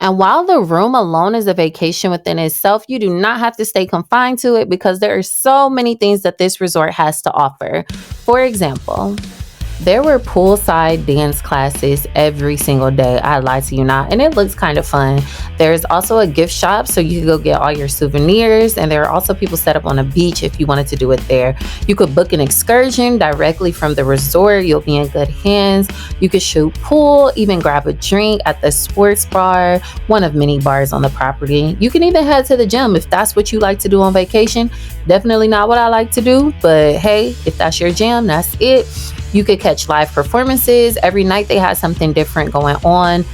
And while the room alone is a vacation within itself, you do not have to stay confined to it because there are so many things that this resort has to offer. For example, there were poolside dance classes every single day. I lie to you not. And it looks kind of fun. There's also a gift shop so you can go get all your souvenirs. And there are also people set up on a beach if you wanted to do it there. You could book an excursion directly from the resort. You'll be in good hands. You could shoot pool, even grab a drink at the sports bar, one of many bars on the property. You can even head to the gym if that's what you like to do on vacation. Definitely not what I like to do, but hey, if that's your jam, that's it. You could catch live performances. Every night they had something different going on.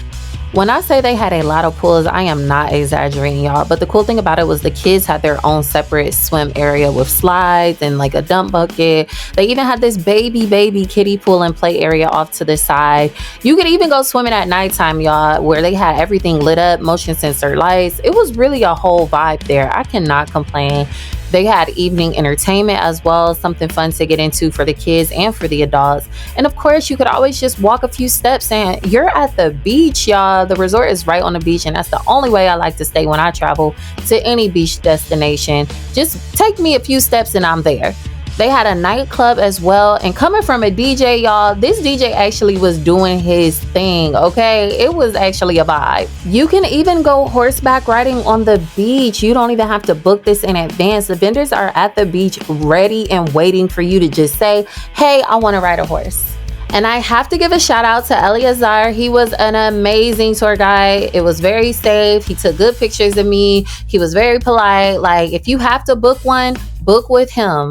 When I say they had a lot of pools, I am not exaggerating, y'all. But the cool thing about it was the kids had their own separate swim area with slides and like a dump bucket. They even had this baby kiddie pool and play area off to the side. You could even go swimming at nighttime, y'all, where they had everything lit up, motion sensor lights. It was really a whole vibe there. I cannot complain. They had evening entertainment as well, something fun to get into for the kids and for the adults. And of course, you could always just walk a few steps and you're at the beach, y'all. The resort is right on the beach, and that's the only way I like to stay when I travel to any beach destination. Just take me a few steps and I'm there. They had a nightclub as well, and coming from a DJ, y'all, this DJ actually was doing his thing, okay? It was actually a vibe. You can even go horseback riding on the beach. You don't even have to book this in advance. The vendors are at the beach ready and waiting for you to just say, hey, I want to ride a horse. And I have to give a shout out to Eleazar. He was an amazing tour guide. It was very safe. He took good pictures of me. He was very polite. Like, if you have to book one, book with him.